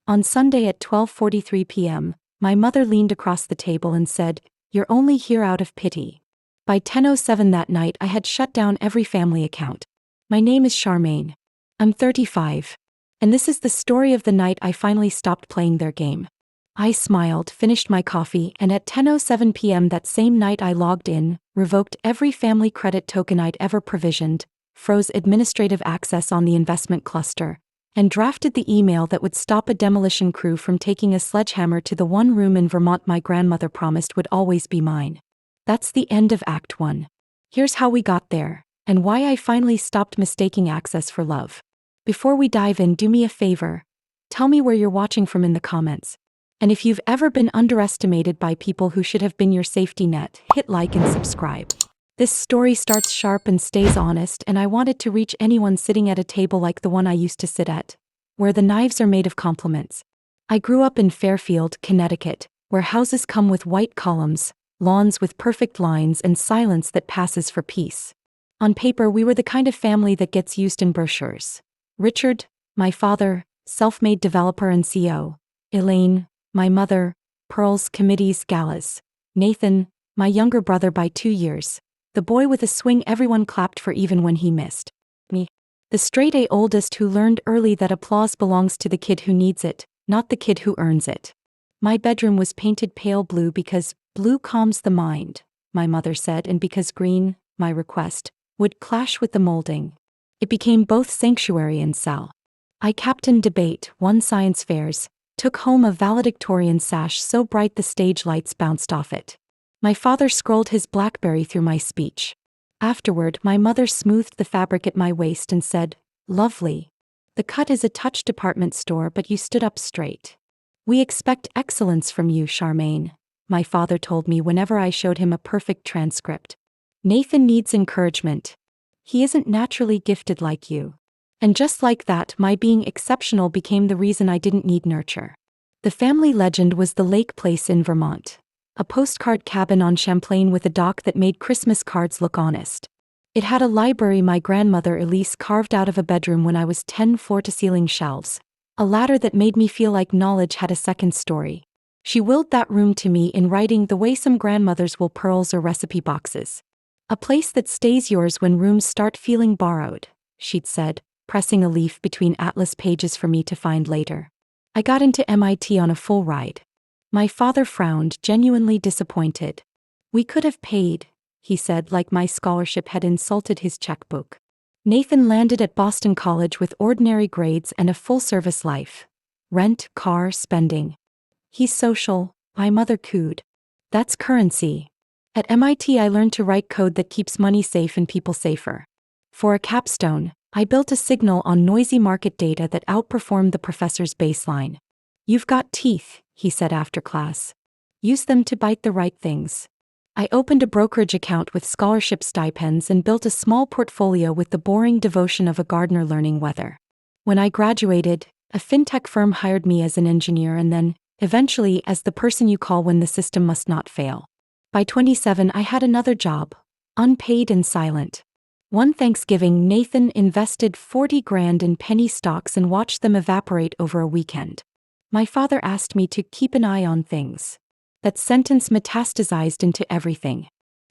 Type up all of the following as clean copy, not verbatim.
On Sunday at 12:43 p.m., my mother leaned across the table and said, "You're only here out of pity." By 10:07 that night I had shut down every family account. My name is Charmaine. I'm 35. And this is the story of the night I finally stopped playing their game. I smiled, finished my coffee, and at 10:07 p.m. that same night I logged in, revoked every family credit token I'd ever provisioned, froze administrative access on the investment cluster, and drafted the email that would stop a demolition crew from taking a sledgehammer to the one room in Vermont my grandmother promised would always be mine. That's the end of Act 1. Here's how we got there, and why I finally stopped mistaking access for love. Before we dive in, do me a favor. Tell me where you're watching from in the comments. And if you've ever been underestimated by people who should have been your safety net, hit like and subscribe. This story starts sharp and stays honest, and I wanted to reach anyone sitting at a table like the one I used to sit at, where the knives are made of compliments. I grew up in Fairfield, Connecticut, where houses come with white columns, lawns with perfect lines, and silence that passes for peace. On paper, we were the kind of family that gets used in brochures. Richard, my father, self-made developer and CEO. Elaine, my mother, pearls, committees, galas. Nathan, my younger brother by 2 years. The boy with a swing everyone clapped for even when he missed. Me. The straight-A oldest who learned early that applause belongs to the kid who needs it, not the kid who earns it. My bedroom was painted pale blue because blue calms the mind, my mother said, and because green, my request, would clash with the molding. It became both sanctuary and cell. I captained debate, won science fairs, took home a valedictorian sash so bright the stage lights bounced off it. My father scrolled his BlackBerry through my speech. Afterward, my mother smoothed the fabric at my waist and said, "Lovely. The cut is a touch department store, but you stood up straight. We expect excellence from you, Charmaine," my father told me whenever I showed him a perfect transcript. "Nathan needs encouragement. He isn't naturally gifted like you." And just like that, my being exceptional became the reason I didn't need nurture. The family legend was the Lake Place in Vermont. A postcard cabin on Champlain with a dock that made Christmas cards look honest. It had a library my grandmother Elise carved out of a bedroom when I was 10, floor-to-ceiling shelves. A ladder that made me feel like knowledge had a second story. She willed that room to me in writing the way some grandmothers will pearls or recipe boxes. "A place that stays yours when rooms start feeling borrowed," she'd said, pressing a leaf between atlas pages for me to find later. I got into MIT on a full ride. My father frowned, genuinely disappointed. "We could have paid," he said, like my scholarship had insulted his checkbook. Nathan landed at Boston College with ordinary grades and a full-service life. Rent, car, spending. "He's social," my mother cooed. "That's currency." At MIT I learned to write code that keeps money safe and people safer. For a capstone, I built a signal on noisy market data that outperformed the professor's baseline. "You've got teeth," he said after class. "Use them to bite the right things." I opened a brokerage account with scholarship stipends and built a small portfolio with the boring devotion of a gardener learning weather. When I graduated, a fintech firm hired me as an engineer and then, eventually, as the person you call when the system must not fail. By 27 I had another job, unpaid and silent. One Thanksgiving, Nathan invested 40 grand in penny stocks and watched them evaporate over a weekend. My father asked me to keep an eye on things. That sentence metastasized into everything.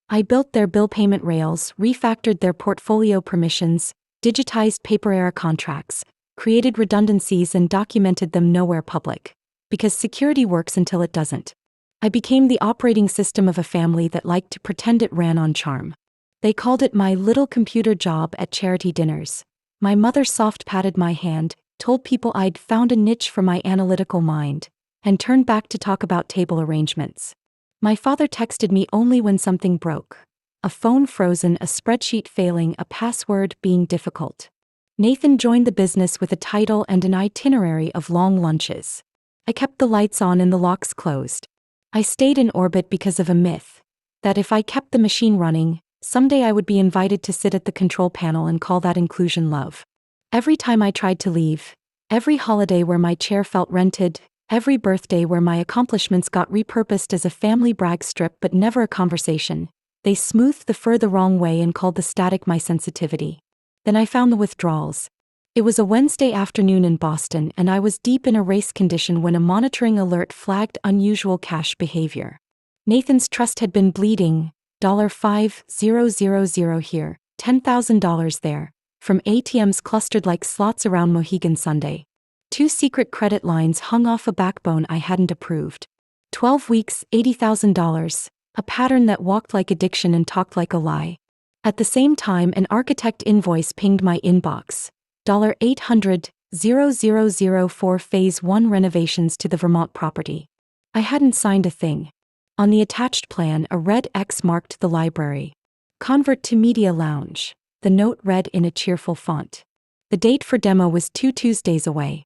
I built their bill payment rails, refactored their portfolio permissions, digitized paper era contracts, created redundancies and documented them nowhere public. Because security works until it doesn't. I became the operating system of a family that liked to pretend it ran on charm. They called it my little computer job at charity dinners. My mother soft patted my hand, told people I'd found a niche for my analytical mind, and turned back to talk about table arrangements. My father texted me only when something broke. A phone frozen, a spreadsheet failing, a password being difficult. Nathan joined the business with a title and an itinerary of long lunches. I kept the lights on and the locks closed. I stayed in orbit because of a myth, that if I kept the machine running, someday I would be invited to sit at the control panel and call that inclusion love. Every time I tried to leave, every holiday where my chair felt rented, every birthday where my accomplishments got repurposed as a family brag strip but never a conversation, they smoothed the fur the wrong way and called the static my sensitivity. Then I found the withdrawals. It was a Wednesday afternoon in Boston, and I was deep in a race condition when a monitoring alert flagged unusual cash behavior. Nathan's trust had been bleeding, $5,000 here, $10,000 there, from ATMs clustered like slots around Mohegan Sunday. 2 secret credit lines hung off a backbone I hadn't approved. 12 weeks, $80,000, a pattern that walked like addiction and talked like a lie. At the same time, an architect invoice pinged my inbox. $800,000 for Phase 1 renovations to the Vermont property. I hadn't signed a thing. On the attached plan, a red X marked the library. Convert to Media Lounge. The note read in a cheerful font. The date for demo was 2 Tuesdays away.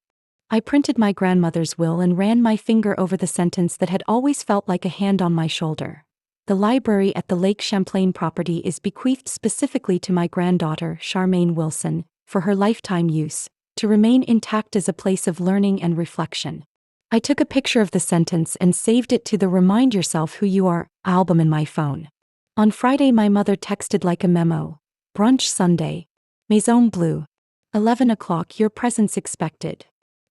I printed my grandmother's will and ran my finger over the sentence that had always felt like a hand on my shoulder. The library at the Lake Champlain property is bequeathed specifically to my granddaughter, Charmaine Wilson, for her lifetime use, to remain intact as a place of learning and reflection. I took a picture of the sentence and saved it to the Remind Yourself Who You Are album in my phone. On Friday, my mother texted like a memo. Brunch Sunday. Maison Bleu. 11 o'clock, your presence expected.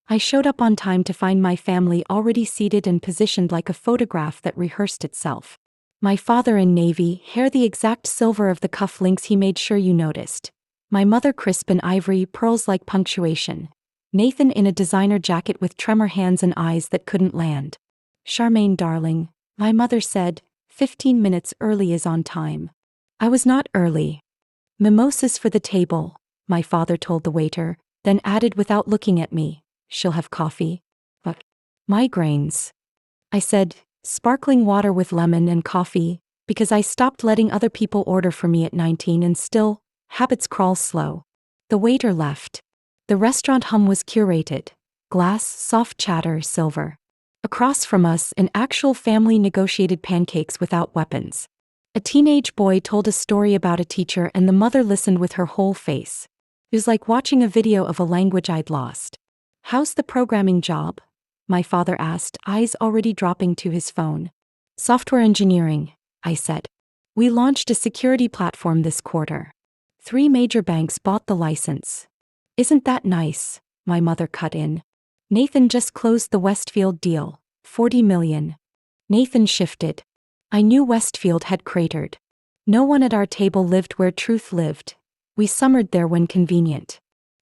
I showed up on time to find my family already seated and positioned like a photograph that rehearsed itself. My father in navy, hair the exact silver of the cuff links he made sure you noticed. My mother crisp and ivory, pearls like punctuation. Nathan in a designer jacket with tremor hands and eyes that couldn't land. Charmaine darling, my mother said, 15 minutes early is on time. I was not early. Mimosas for the table, my father told the waiter, then added without looking at me, she'll have coffee. But migraines. I said, sparkling water with lemon and coffee, because I stopped letting other people order for me at 19 and still, habits crawl slow. The waiter left. The restaurant hum was curated. Glass, soft chatter, silver. Across from us, an actual family negotiated pancakes without weapons. A teenage boy told a story about a teacher and the mother listened with her whole face. It was like watching a video of a language I'd lost. How's the programming job? My father asked, eyes already dropping to his phone. Software engineering, I said. We launched a security platform this quarter. 3 major banks bought the license. Isn't that nice? My mother cut in. Nathan just closed the Westfield deal, $40 million. Nathan shifted. I knew Westfield had cratered. No one at our table lived where truth lived. We summered there when convenient.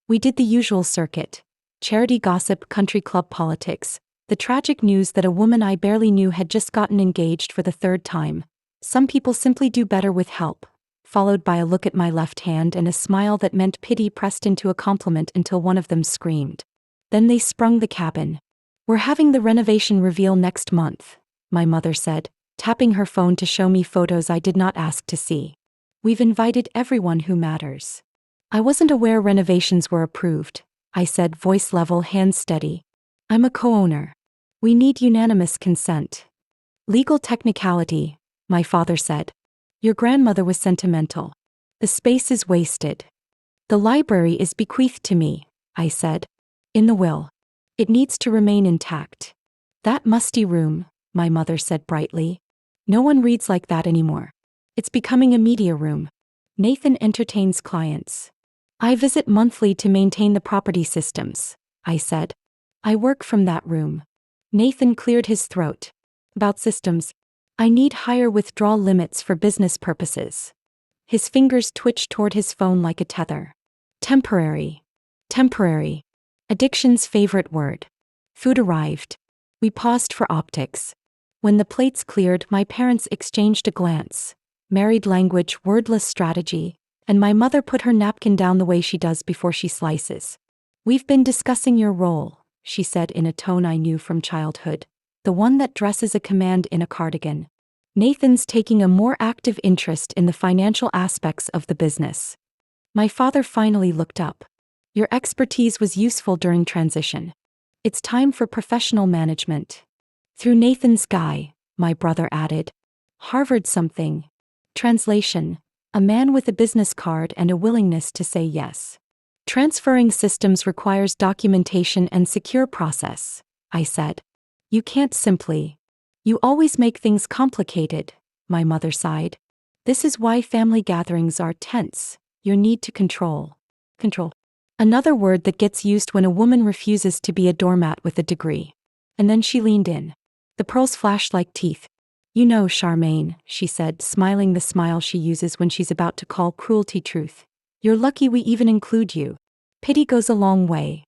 We did the usual circuit. Charity gossip, country club politics. The tragic news that a woman I barely knew had just gotten engaged for the 3rd time. Some people simply do better with help. Followed by a look at my left hand and a smile that meant pity pressed into a compliment until one of them screamed. Then they sprung the cabin. We're having the renovation reveal next month, my mother said, tapping her phone to show me photos I did not ask to see. We've invited everyone who matters. I wasn't aware renovations were approved, I said, voice level, hands steady. I'm a co-owner. We need unanimous consent. Legal technicality, my father said. Your grandmother was sentimental. The space is wasted. The library is bequeathed to me, I said. In the will. It needs to remain intact. That musty room, my mother said brightly. No one reads like that anymore. It's becoming a media room. Nathan entertains clients. I visit monthly to maintain the property systems, I said. I work from that room. Nathan cleared his throat. About systems. I need higher withdrawal limits for business purposes. His fingers twitched toward his phone like a tether. Temporary. Temporary. Addiction's favorite word. Food arrived. We paused for optics. When the plates cleared, my parents exchanged a glance. Married language, wordless strategy, and my mother put her napkin down the way she does before she slices. We've been discussing your role, she said in a tone I knew from childhood. The one that dresses a command in a cardigan. Nathan's taking a more active interest in the financial aspects of the business. My father finally looked up. Your expertise was useful during transition. It's time for professional management. Through Nathan's guy, my brother added. Harvard something. Translation. A man with a business card and a willingness to say yes. Transferring systems requires documentation and secure process, I said. You can't simply. You always make things complicated, my mother sighed. This is why family gatherings are tense. Your need to control. Control. Another word that gets used when a woman refuses to be a doormat with a degree. And then she leaned in. The pearls flashed like teeth. You know, Charmaine, she said, smiling the smile she uses when she's about to call cruelty truth. You're lucky we even include you. Pity goes a long way.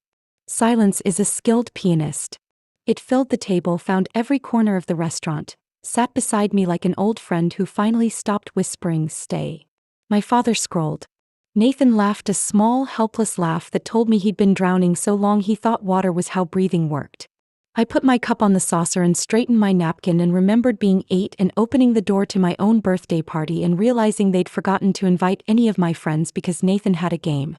Silence is a skilled pianist. It filled the table, found every corner of the restaurant, sat beside me like an old friend who finally stopped whispering, "Stay." My father scrolled. Nathan laughed, a small, helpless laugh that told me he'd been drowning so long he thought water was how breathing worked. I put my cup on the saucer and straightened my napkin and remembered being 8 and opening the door to my own birthday party and realizing they'd forgotten to invite any of my friends because Nathan had a game.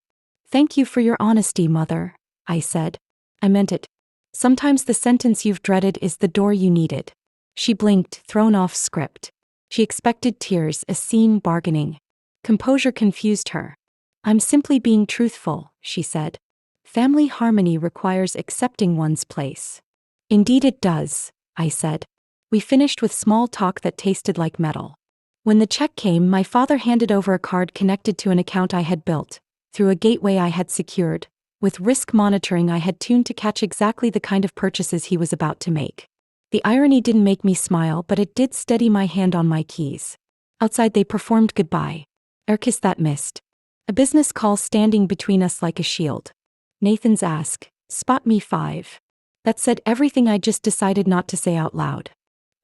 "Thank you for your honesty, Mother," I said. I meant it. Sometimes the sentence you've dreaded is the door you needed. She blinked, thrown off script. She expected tears, a scene, bargaining. Composure confused her. "I'm simply being truthful," she said. "Family harmony requires accepting one's place." "Indeed it does," I said. We finished with small talk that tasted like metal. When the check came, my father handed over a card connected to an account I had built, through a gateway I had secured. With risk monitoring I had tuned to catch exactly the kind of purchases he was about to make. The irony didn't make me smile, but it did steady my hand on my keys. Outside they performed goodbye. Air kiss that missed. A business call standing between us like a shield. Nathan's ask, "Spot me 5." That said everything I just decided not to say out loud.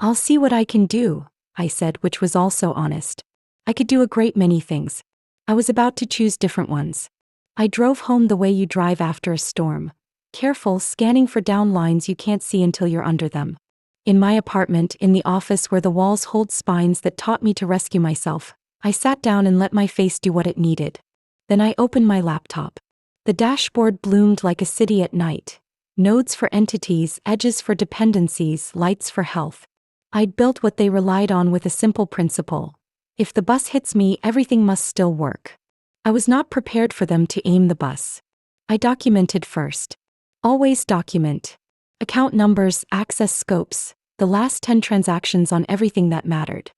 "I'll see what I can do," I said, which was also honest. I could do a great many things. I was about to choose different ones. I drove home the way you drive after a storm. Careful, scanning for down lines you can't see until you're under them. In my apartment, in the office where the walls hold spines that taught me to rescue myself, I sat down and let my face do what it needed. Then I opened my laptop. The dashboard bloomed like a city at night. Nodes for entities, edges for dependencies, lights for health. I'd built what they relied on with a simple principle. If the bus hits me, everything must still work. I was not prepared for them to aim the bus. I documented first. Always document. Account numbers, access scopes, the last 10 transactions on everything that mattered.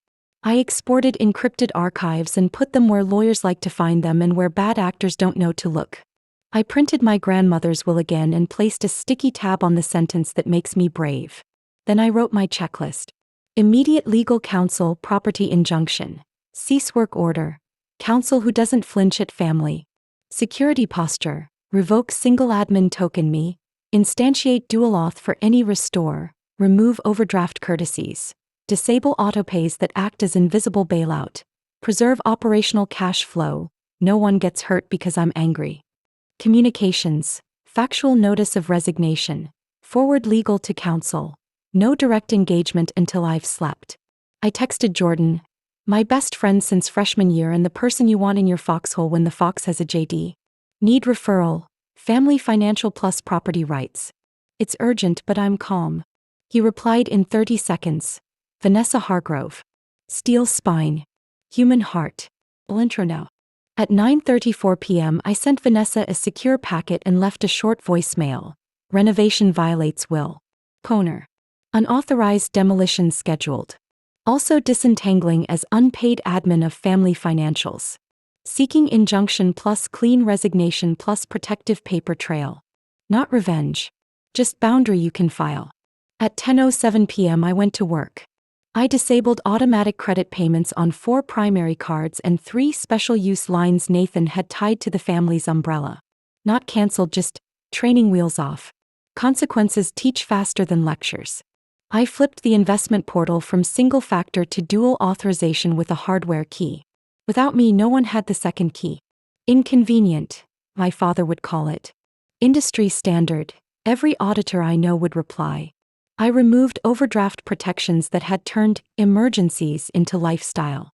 I exported encrypted archives and put them where lawyers like to find them and where bad actors don't know to look. I printed my grandmother's will again and placed a sticky tab on the sentence that makes me brave. Then I wrote my checklist. Immediate legal counsel, property injunction. Cease work order. Counsel who doesn't flinch at family. Security posture. Revoke single admin token me. Instantiate dual auth for any restore. Remove overdraft courtesies. Disable autopays that act as invisible bailout. Preserve operational cash flow. No one gets hurt because I'm angry. Communications. Factual notice of resignation. Forward legal to counsel. No direct engagement until I've slept. I texted Jordan, "My best friend since freshman year and the person you want in your foxhole when the fox has a JD. Need referral. Family financial plus property rights. It's urgent but I'm calm." He replied in 30 seconds. Vanessa Hargrove. Steel spine. Human heart. Intro now. At 9:34 p.m. I sent Vanessa a secure packet and left a short voicemail. Renovation violates will. Coner. Unauthorized demolition scheduled. Also disentangling as unpaid admin of family financials. Seeking injunction plus clean resignation plus protective paper trail. Not revenge. Just boundary you can file. At 10:07 p.m. I went to work. I disabled automatic credit payments on 4 primary cards and 3 special-use lines Nathan had tied to the family's umbrella. Not canceled, just training wheels off. Consequences teach faster than lectures. I flipped the investment portal from single-factor to dual authorization with a hardware key. Without me, no one had the second key. Inconvenient, my father would call it. Industry standard, every auditor I know would reply. I removed overdraft protections that had turned emergencies into lifestyle.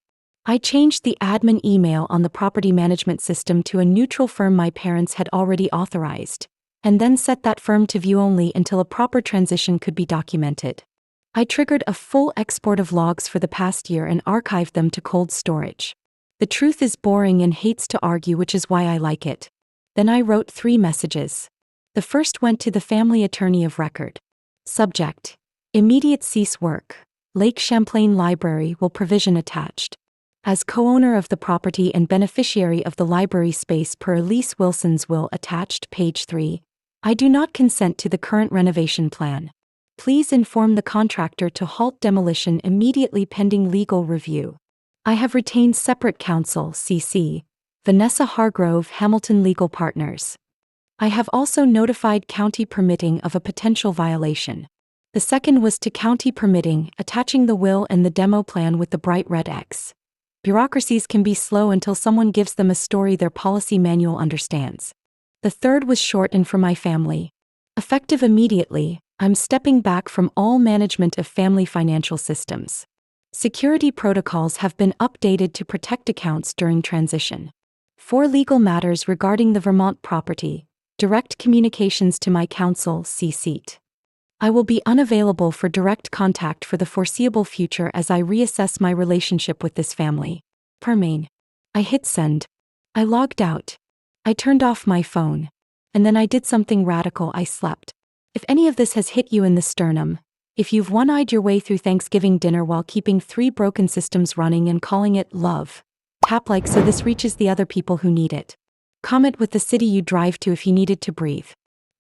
I changed the admin email on the property management system to a neutral firm my parents had already authorized, and then set that firm to view only until a proper transition could be documented. I triggered a full export of logs for the past year and archived them to cold storage. The truth is boring and hates to argue, which is why I like it. Then I wrote 3 messages. The first went to the family attorney of record. Subject: immediate cease work. Lake Champlain Library will provision attached. As co-owner of the property and beneficiary of the library space per Elise Wilson's will attached page 3, I do not consent to the current renovation plan. Please inform the contractor to halt demolition immediately pending legal review. I have retained separate counsel, CC, Vanessa Hargrove, Hamilton Legal Partners. I have also notified county permitting of a potential violation. The second was to county permitting, attaching the will and the demo plan with the bright red X. Bureaucracies can be slow until someone gives them a story their policy manual understands. The third was short and for my family. Effective immediately, I'm stepping back from all management of family financial systems. Security protocols have been updated to protect accounts during transition. For legal matters regarding the Vermont property, direct communications to my counsel, CC. I will be unavailable for direct contact for the foreseeable future as I reassess my relationship with this family. Charmaine. I hit send. I logged out. I turned off my phone. And then I did something radical. I slept. If any of this has hit you in the sternum, if you've one-eyed your way through Thanksgiving dinner while keeping 3 broken systems running and calling it love, tap like so this reaches the other people who need it. Comment with the city you drive to if you needed to breathe.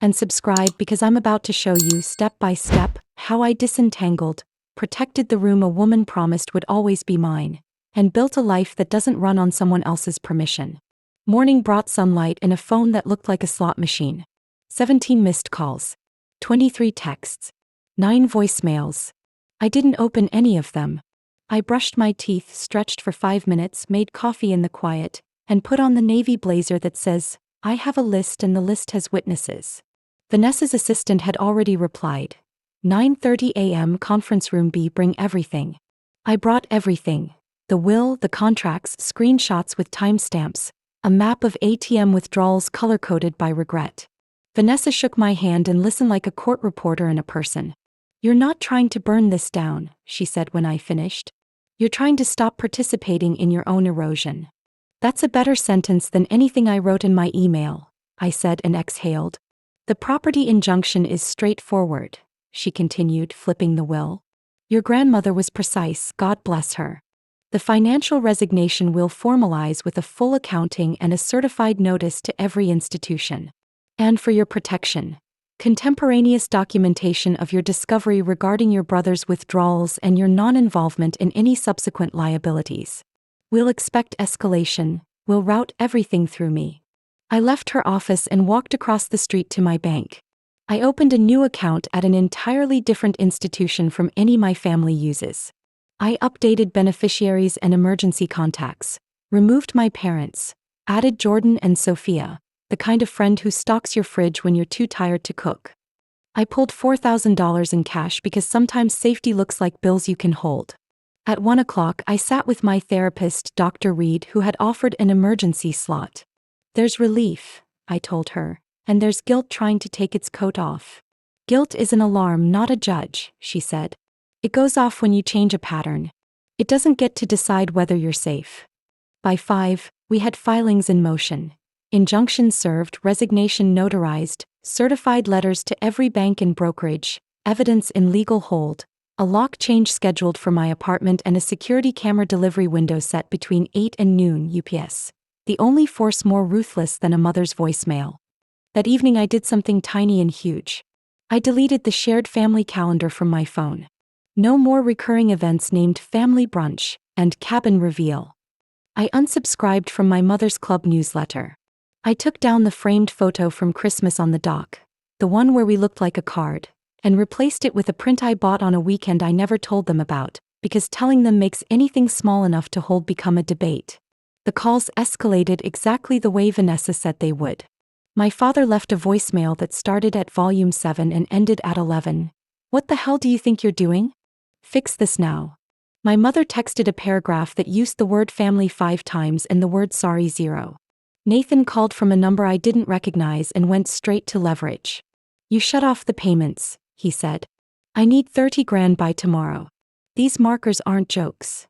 And subscribe because I'm about to show you step by step how I disentangled, protected the room a woman promised would always be mine, and built a life that doesn't run on someone else's permission. Morning brought sunlight and a phone that looked like a slot machine. 17 missed calls. 23 texts. 9 voicemails. I didn't open any of them. I brushed my teeth, stretched for 5 minutes, made coffee in the quiet, and put on the navy blazer that says, I have a list and the list has witnesses. Vanessa's assistant had already replied. 9:30 a.m. Conference room B. Bring everything. I brought everything. The will, the contracts, screenshots with timestamps, a map of ATM withdrawals color-coded by regret. Vanessa shook my hand and listened like a court reporter and a person. You're not trying to burn this down, she said when I finished. You're trying to stop participating in your own erosion. That's a better sentence than anything I wrote in my email, I said and exhaled. The property injunction is straightforward, she continued, flipping the will. Your grandmother was precise, God bless her. The financial resignation will formalize with a full accounting and a certified notice to every institution. And for your protection, contemporaneous documentation of your discovery regarding your brother's withdrawals and your non-involvement in any subsequent liabilities. We'll expect escalation, we'll route everything through me. I left her office and walked across the street to my bank. I opened a new account at an entirely different institution from any my family uses. I updated beneficiaries and emergency contacts, removed my parents, added Jordan and Sophia, the kind of friend who stocks your fridge when you're too tired to cook. I pulled $4,000 in cash because sometimes safety looks like bills you can hold. At 1 o'clock, I sat with my therapist, Dr. Reed, who had offered an emergency slot. There's relief, I told her, and there's guilt trying to take its coat off. Guilt is an alarm, not a judge, she said. It goes off when you change a pattern. It doesn't get to decide whether you're safe. By 5, we had filings in motion. Injunctions served, resignation notarized, certified letters to every bank and brokerage, evidence in legal hold, a lock change scheduled for my apartment and a security camera delivery window set between 8 and noon UPS. The only force more ruthless than a mother's voicemail. That evening I did something tiny and huge. I deleted the shared family calendar from my phone. No more recurring events named Family Brunch and Cabin Reveal. I unsubscribed from my mother's club newsletter. I took down the framed photo from Christmas on the dock, the one where we looked like a card, and replaced it with a print I bought on a weekend I never told them about, because telling them makes anything small enough to hold become a debate. The calls escalated exactly the way Vanessa said they would. My father left a voicemail that started at volume 7 and ended at 11. What the hell do you think you're doing? Fix this now. My mother texted a paragraph that used the word family 5 times and the word sorry 0. Nathan called from a number I didn't recognize and went straight to leverage. You shut off the payments, he said. I need 30 grand by tomorrow. These markers aren't jokes.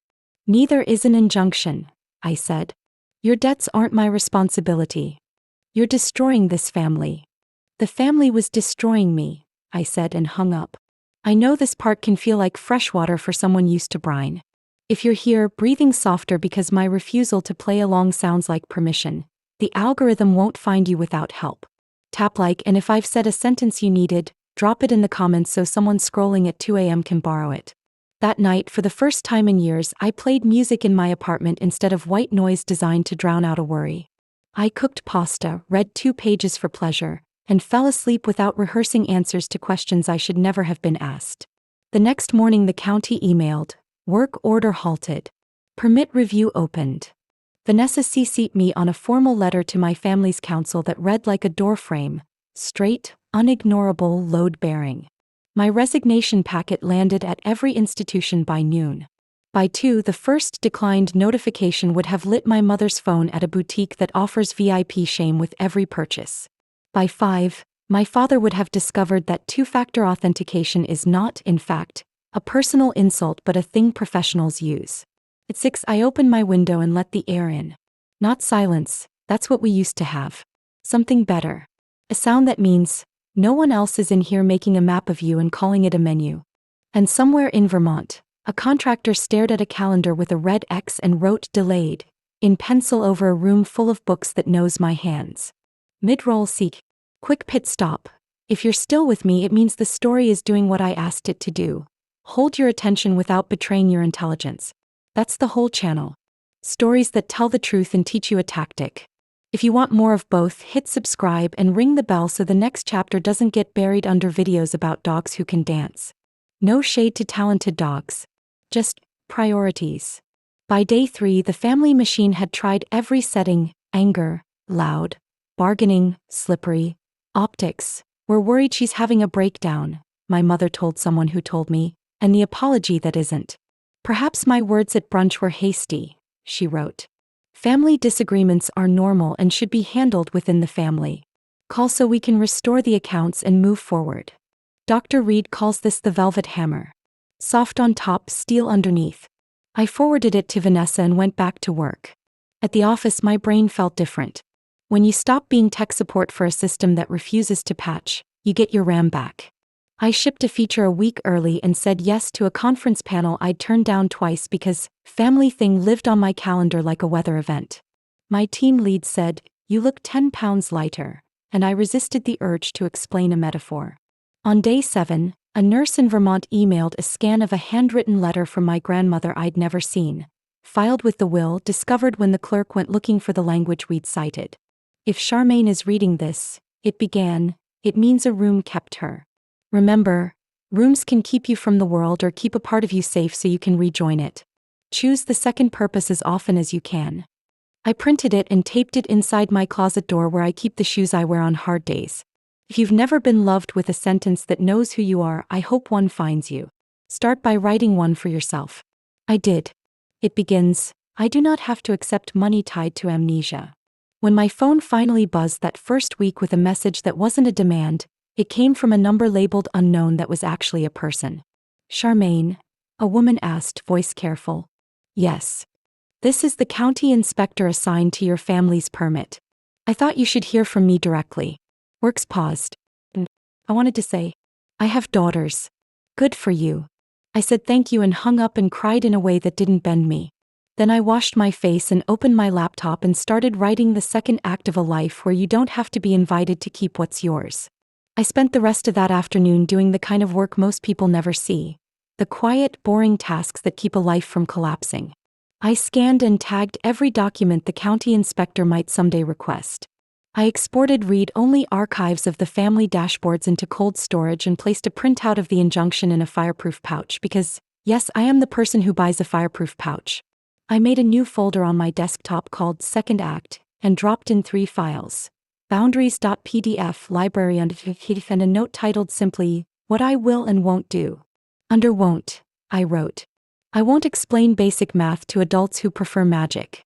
Neither is an injunction, I said. Your debts aren't my responsibility. You're destroying this family. The family was destroying me, I said and hung up. I know this part can feel like fresh water for someone used to brine. If you're here, breathing softer because my refusal to play along sounds like permission, the algorithm won't find you without help. Tap like, and if I've said a sentence you needed, drop it in the comments so someone scrolling at 2 a.m. can borrow it. That night, for the first time in years, I played music in my apartment instead of white noise designed to drown out a worry. I cooked pasta, read 2 pages for pleasure, and fell asleep without rehearsing answers to questions I should never have been asked. The next morning the county emailed, "Work order halted. Permit review opened." Vanessa CC'd me on a formal letter to my family's council that read like a doorframe, straight, unignorable, load-bearing. My resignation packet landed at every institution by noon. By 2, the first declined notification would have lit my mother's phone at a boutique that offers VIP shame with every purchase. By 5, my father would have discovered that 2-factor authentication is not, in fact, a personal insult but a thing professionals use. At 6, I opened my window and let the air in. Not silence, that's what we used to have. Something better. A sound that means, no one else is in here making a map of you and calling it a menu. And somewhere in Vermont, a contractor stared at a calendar with a red X and wrote "delayed" in pencil over a room full of books that knows my hands. Mid-roll seek. Quick pit stop. If you're still with me, it means the story is doing what I asked it to do. Hold your attention without betraying your intelligence. That's the whole channel. Stories that tell the truth and teach you a tactic. If you want more of both, hit subscribe and ring the bell so the next chapter doesn't get buried under videos about dogs who can dance. No shade to talented dogs. Just priorities. By day 3, the family machine had tried every setting: anger, loud, bargaining, slippery, optics. "We're worried she's having a breakdown," my mother told someone who told me, and the apology that isn't. "Perhaps my words at brunch were hasty," she wrote. "Family disagreements are normal and should be handled within the family. Call so we can restore the accounts and move forward." Dr. Reed calls this the velvet hammer. Soft on top, steel underneath. I forwarded it to Vanessa and went back to work. At the office, my brain felt different. When you stop being tech support for a system that refuses to patch, you get your RAM back. I shipped a feature a week early and said yes to a conference panel I'd turned down twice because family thing lived on my calendar like a weather event. My team lead said, "You look 10 pounds lighter," and I resisted the urge to explain a metaphor. On day 7, a nurse in Vermont emailed a scan of a handwritten letter from my grandmother I'd never seen, filed with the will discovered when the clerk went looking for the language we'd cited. "If Charmaine is reading this," it began, "it means a room kept her. Remember, rooms can keep you from the world or keep a part of you safe so you can rejoin it. Choose the second purpose as often as you can." I printed it and taped it inside my closet door where I keep the shoes I wear on hard days. If you've never been loved with a sentence that knows who you are, I hope one finds you. Start by writing one for yourself. I did. It begins, "I do not have to accept money tied to amnesia." When my phone finally buzzed that first week with a message that wasn't a demand, it came from a number labeled unknown that was actually a person. "Charmaine?" a woman asked, voice careful. "Yes. This is the county inspector assigned to your family's permit. I thought you should hear from me directly." Works paused. I wanted to say, "I have daughters. Good for you." I said thank you and hung up and cried in a way that didn't bend me. Then I washed my face and opened my laptop and started writing the second act of a life where you don't have to be invited to keep what's yours. I spent the rest of that afternoon doing the kind of work most people never see. The quiet, boring tasks that keep a life from collapsing. I scanned and tagged every document the county inspector might someday request. I exported read-only archives of the family dashboards into cold storage and placed a printout of the injunction in a fireproof pouch because, yes, I am the person who buys a fireproof pouch. I made a new folder on my desktop called Second Act and dropped in 3 files. Boundaries.pdf, library and a note titled simply, "What I Will and Won't Do." Under won't, I wrote, "I won't explain basic math to adults who prefer magic.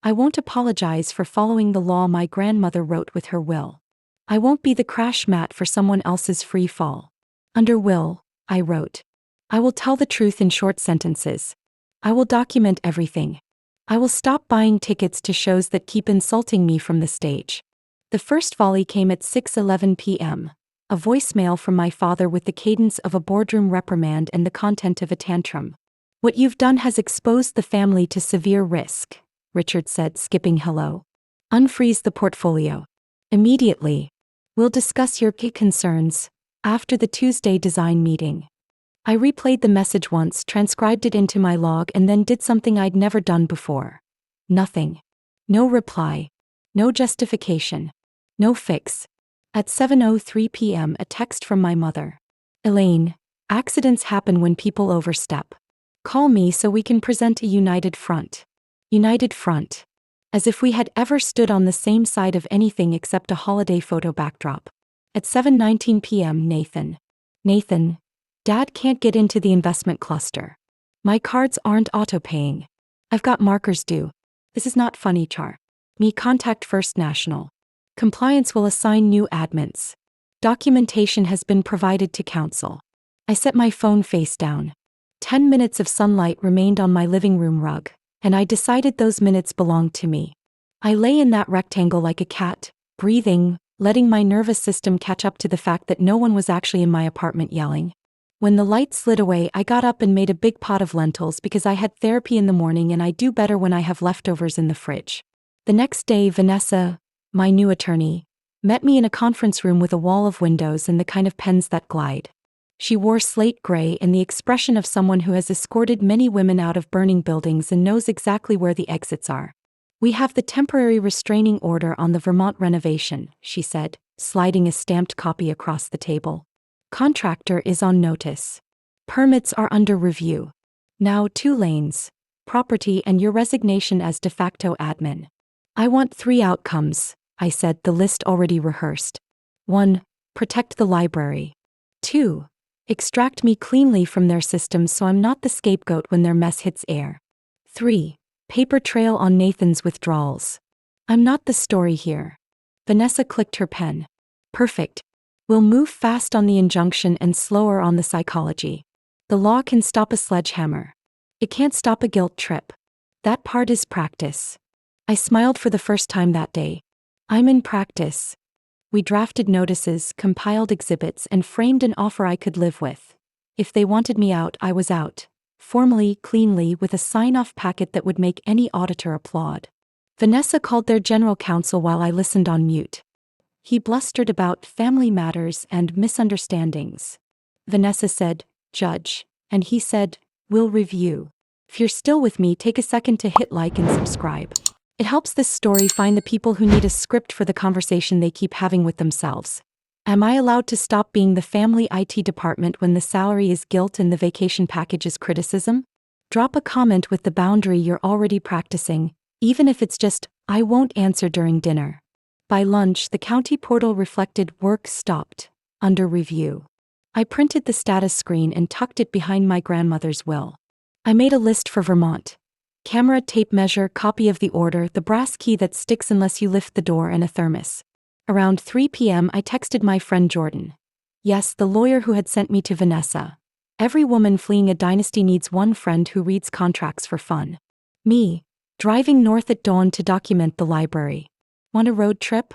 I won't apologize for following the law my grandmother wrote with her will. I won't be the crash mat for someone else's free fall." Under will, I wrote, "I will tell the truth in short sentences. I will document everything. I will stop buying tickets to shows that keep insulting me from the stage." The first volley came at 6:11 p.m., a voicemail from my father with the cadence of a boardroom reprimand and the content of a tantrum. What you've done has exposed the family to severe risk, Richard said, skipping hello. Unfreeze the portfolio. Immediately. We'll discuss your key concerns after the Tuesday design meeting. I replayed the message once, transcribed it into my log, and then did something I'd never done before. Nothing. No reply. No justification. No fix. At 7:03 p.m., a text from my mother. Elaine, accidents happen when people overstep. Call me so we can present a united front. United front. As if we had ever stood on the same side of anything except a holiday photo backdrop. At 7:19 p.m., Nathan, Dad can't get into the investment cluster. My cards aren't auto-paying. I've got markers due. This is not funny, Char. Me contact First National. Compliance will assign new admins. Documentation has been provided to council. I set my phone face down. 10 minutes of sunlight remained on my living room rug, and I decided those minutes belonged to me. I lay in that rectangle like a cat, breathing, letting my nervous system catch up to the fact that no one was actually in my apartment yelling. When the light slid away, I got up and made a big pot of lentils because I had therapy in the morning and I do better when I have leftovers in the fridge. The next day, Vanessa, my new attorney, met me in a conference room with a wall of windows and the kind of pens that glide. She wore slate gray and the expression of someone who has escorted many women out of burning buildings and knows exactly where the exits are. We have the temporary restraining order on the Vermont renovation, she said, sliding a stamped copy across the table. Contractor is on notice. Permits are under review. Now 2 lanes, property and your resignation as de facto admin. I want 3 outcomes, I said, the list already rehearsed. 1. Protect the library. 2. Extract me cleanly from their systems so I'm not the scapegoat when their mess hits air. 3. Paper trail on Nathan's withdrawals. I'm not the story here. Vanessa clicked her pen. Perfect. We'll move fast on the injunction and slower on the psychology. The law can stop a sledgehammer. It can't stop a guilt trip. That part is practice. I smiled for the first time that day. I'm in practice. We drafted notices, compiled exhibits, and framed an offer I could live with. If they wanted me out, I was out. Formally, cleanly, with a sign-off packet that would make any auditor applaud. Vanessa called their general counsel while I listened on mute. He blustered about family matters and misunderstandings. Vanessa said, "Judge," and he said, "We'll review." If you're still with me, take a second to hit like and subscribe. It helps this story find the people who need a script for the conversation they keep having with themselves. Am I allowed to stop being the family IT department when the salary is guilt and the vacation package is criticism? Drop a comment with the boundary you're already practicing, even if it's just, "I won't answer during dinner." By lunch, the county portal reflected "work stopped, under review." I printed the status screen and tucked it behind my grandmother's will. I made a list for Vermont. Camera, tape measure, copy of the order, the brass key that sticks unless you lift the door, and a thermos. Around 3 p.m. I texted my friend Jordan. Yes, the lawyer who had sent me to Vanessa. Every woman fleeing a dynasty needs one friend who reads contracts for fun. Me, driving north at dawn to document the library. Want a road trip?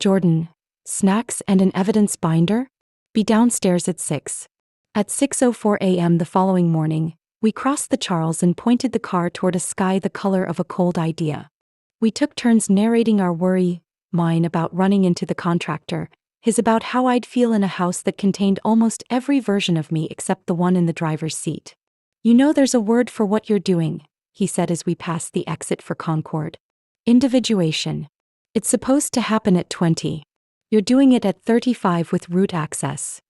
Jordan, snacks and an evidence binder? Be downstairs at 6. At 6:04 a.m. the following morning, we crossed the Charles and pointed the car toward a sky the color of a cold idea. We took turns narrating our worry, mine about running into the contractor, his about how I'd feel in a house that contained almost every version of me except the one in the driver's seat. "You know there's a word for what you're doing," he said as we passed the exit for Concord. "Individuation. It's supposed to happen at 20. You're doing it at 35 with root access."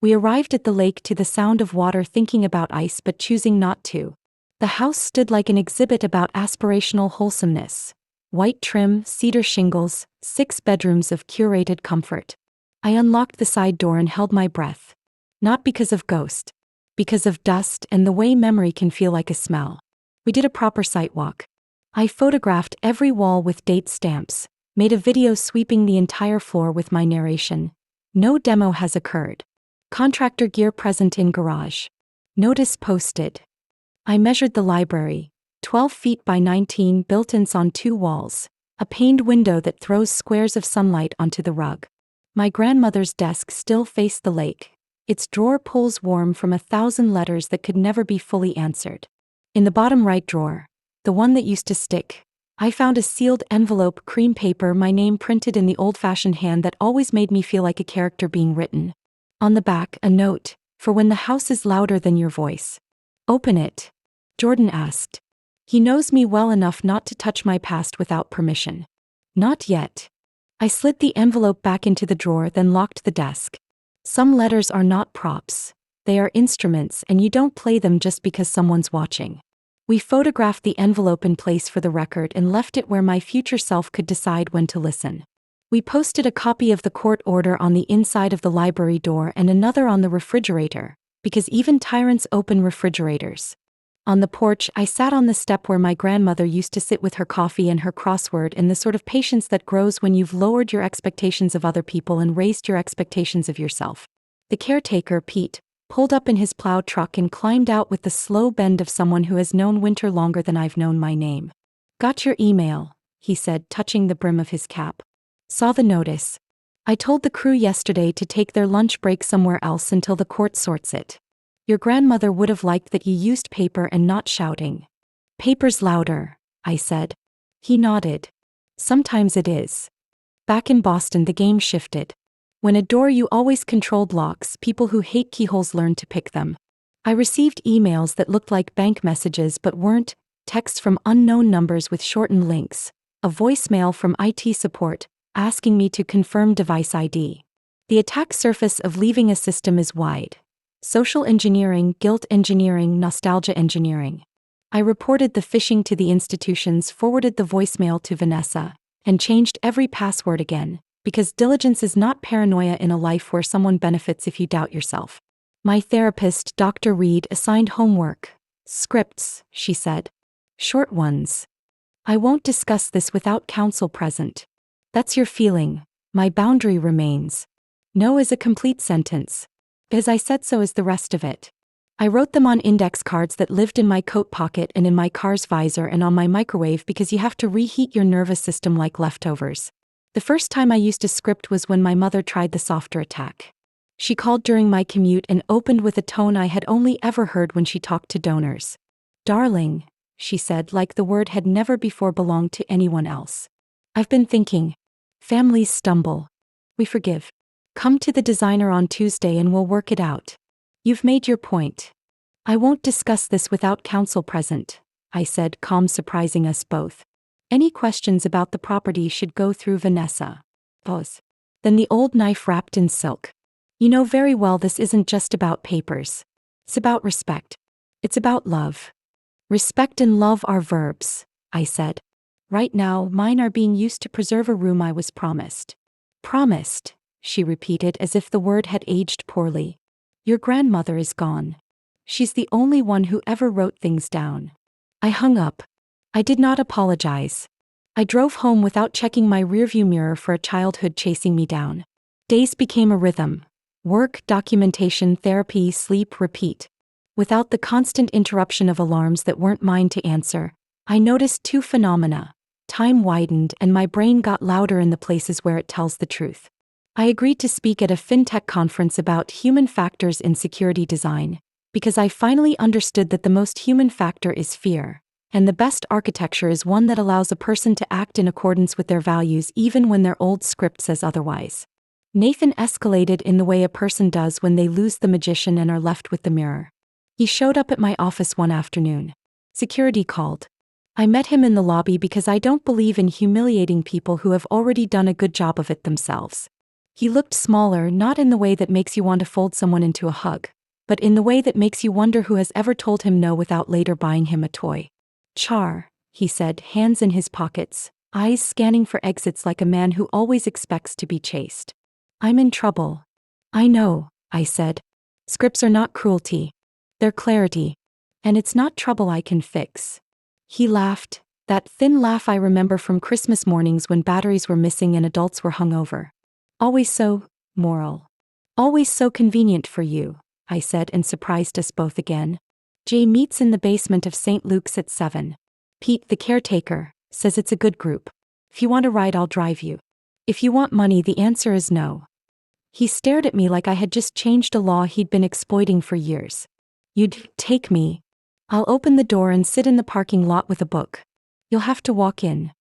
We arrived at the lake to the sound of water, thinking about ice but choosing not to. The house stood like an exhibit about aspirational wholesomeness. White trim, cedar shingles, 6 bedrooms of curated comfort. I unlocked the side door and held my breath. Not because of ghost. Because of dust and the way memory can feel like a smell. We did a proper site walk. I photographed every wall with date stamps, made a video sweeping the entire floor with my narration. No demo has occurred. Contractor gear present in garage. Notice posted. I measured the library. 12 feet by 19 built-ins on 2 walls. A paned window that throws squares of sunlight onto the rug. My grandmother's desk still faced the lake. Its drawer pulls warm from 1,000 letters that could never be fully answered. In the bottom right drawer, the one that used to stick, I found a sealed envelope, cream paper, my name printed in the old-fashioned hand that always made me feel like a character being written. On the back, a note, for when the house is louder than your voice. Open it, Jordan asked. He knows me well enough not to touch my past without permission. Not yet. I slid the envelope back into the drawer, then locked the desk. Some letters are not props. They are instruments, and you don't play them just because someone's watching. We photographed the envelope in place for the record and left it where my future self could decide when to listen. We posted a copy of the court order on the inside of the library door and another on the refrigerator, because even tyrants open refrigerators. On the porch, I sat on the step where my grandmother used to sit with her coffee and her crossword, in the sort of patience that grows when you've lowered your expectations of other people and raised your expectations of yourself. The caretaker, Pete, pulled up in his plow truck and climbed out with the slow bend of someone who has known winter longer than I've known my name. Got your email, he said, touching the brim of his cap. Saw the notice. I told the crew yesterday to take their lunch break somewhere else until the court sorts it. Your grandmother would have liked that you used paper and not shouting. Paper's louder, I said. He nodded. Sometimes it is. Back in Boston, the game shifted. When a door you always controlled locks, people who hate keyholes learn to pick them. I received emails that looked like bank messages but weren't, texts from unknown numbers with shortened links, a voicemail from IT support, asking me to confirm device ID. The attack surface of leaving a system is wide. Social engineering, guilt engineering, nostalgia engineering. I reported the phishing to the institutions, forwarded the voicemail to Vanessa, and changed every password again. Because diligence is not paranoia in a life where someone benefits if you doubt yourself. My therapist, Dr. Reed, assigned homework. Scripts, she said. Short ones. I won't discuss this without counsel present. That's your feeling. My boundary remains. No is a complete sentence. As I said, so is the rest of it. I wrote them on index cards that lived in my coat pocket and in my car's visor and on my microwave because you have to reheat your nervous system like leftovers. The first time I used a script was when my mother tried the softer attack. She called during my commute and opened with a tone I had only ever heard when she talked to donors. Darling, she said, like the word had never before belonged to anyone else. I've been thinking. Families stumble. We forgive. Come to the designer on Tuesday and we'll work it out. You've made your point. I won't discuss this without counsel present, I said, calm, surprising us both. Any questions about the property should go through Vanessa. Pause. Then the old knife wrapped in silk. You know very well this isn't just about papers. It's about respect. It's about love. Respect and love are verbs, I said. Right now, mine are being used to preserve a room I was promised. Promised, she repeated as if the word had aged poorly. Your grandmother is gone. She's the only one who ever wrote things down. I hung up. I did not apologize. I drove home without checking my rearview mirror for a childhood chasing me down. Days became a rhythm. Work, documentation, therapy, sleep, repeat. Without the constant interruption of alarms that weren't mine to answer, I noticed two phenomena. Time widened and my brain got louder in the places where it tells the truth. I agreed to speak at a fintech conference about human factors in security design, because I finally understood that the most human factor is fear. And the best architecture is one that allows a person to act in accordance with their values even when their old script says otherwise. Nathan escalated in the way a person does when they lose the magician and are left with the mirror. He showed up at my office one afternoon. Security called. I met him in the lobby because I don't believe in humiliating people who have already done a good job of it themselves. He looked smaller, not in the way that makes you want to fold someone into a hug, but in the way that makes you wonder who has ever told him no without later buying him a toy. Char, he said, hands in his pockets, eyes scanning for exits like a man who always expects to be chased. I'm in trouble. I know, I said. Scripts are not cruelty. They're clarity. And it's not trouble I can fix. He laughed, that thin laugh I remember from Christmas mornings when batteries were missing and adults were hungover. Always so moral. Always so convenient for you, I said, and surprised us both again. Jay meets in the basement of St. Luke's at 7. Pete, the caretaker, says it's a good group. If you want a ride, I'll drive you. If you want money, the answer is no. He stared at me like I had just changed a law he'd been exploiting for years. You'd take me. I'll open the door and sit in the parking lot with a book. You'll have to walk in.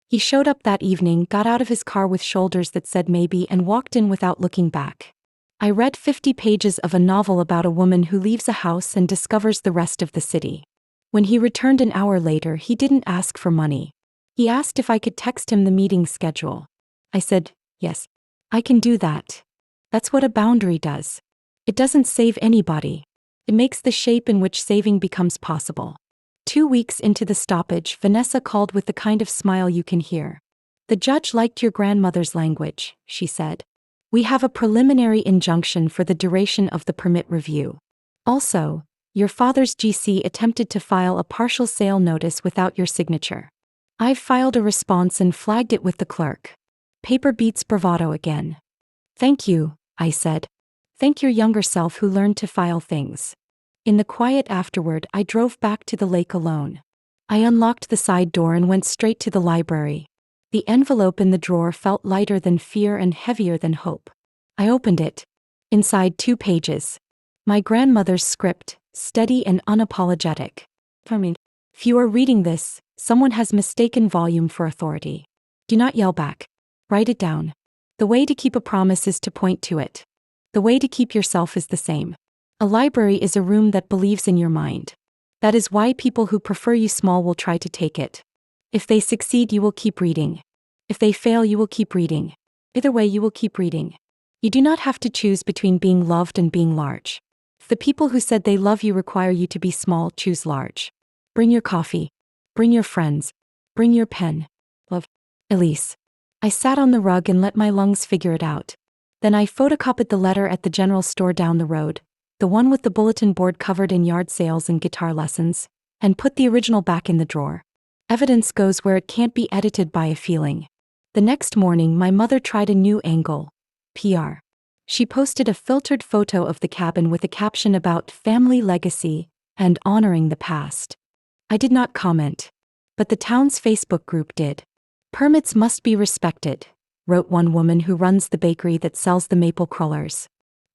He showed up that evening, got out of his car with shoulders that said maybe, and walked in without looking back. I read 50 pages of a novel about a woman who leaves a house and discovers the rest of the city. When he returned an hour later, he didn't ask for money. He asked if I could text him the meeting schedule. I said, yes, I can do that. That's what a boundary does. It doesn't save anybody. It makes the shape in which saving becomes possible. 2 weeks into the stoppage, Vanessa called with the kind of smile you can hear. The judge liked your grandmother's language, she said. We have a preliminary injunction for the duration of the permit review. Also, your father's GC attempted to file a partial sale notice without your signature. I've filed a response and flagged it with the clerk. Paper beats bravado again. Thank you, I said. Thank your younger self who learned to file things. In the quiet afterward, I drove back to the lake alone. I unlocked the side door and went straight to the library. The envelope in the drawer felt lighter than fear and heavier than hope. I opened it. Inside 2 pages. My grandmother's script, steady and unapologetic. If you are reading this, someone has mistaken volume for authority. Do not yell back. Write it down. The way to keep a promise is to point to it. The way to keep yourself is the same. A library is a room that believes in your mind. That is why people who prefer you small will try to take it. If they succeed, you will keep reading. If they fail, you will keep reading. Either way, you will keep reading. You do not have to choose between being loved and being large. If the people who said they love you require you to be small, choose large. Bring your coffee. Bring your friends. Bring your pen. Love. Elise. I sat on the rug and let my lungs figure it out. Then I photocopied the letter at the general store down the road, the one with the bulletin board covered in yard sales and guitar lessons, and put the original back in the drawer. Evidence goes where it can't be edited by a feeling. The next morning, my mother tried a new angle. PR. She posted a filtered photo of the cabin with a caption about family legacy and honoring the past. I did not comment, but the town's Facebook group did. Permits must be respected, wrote one woman who runs the bakery that sells the maple crullers.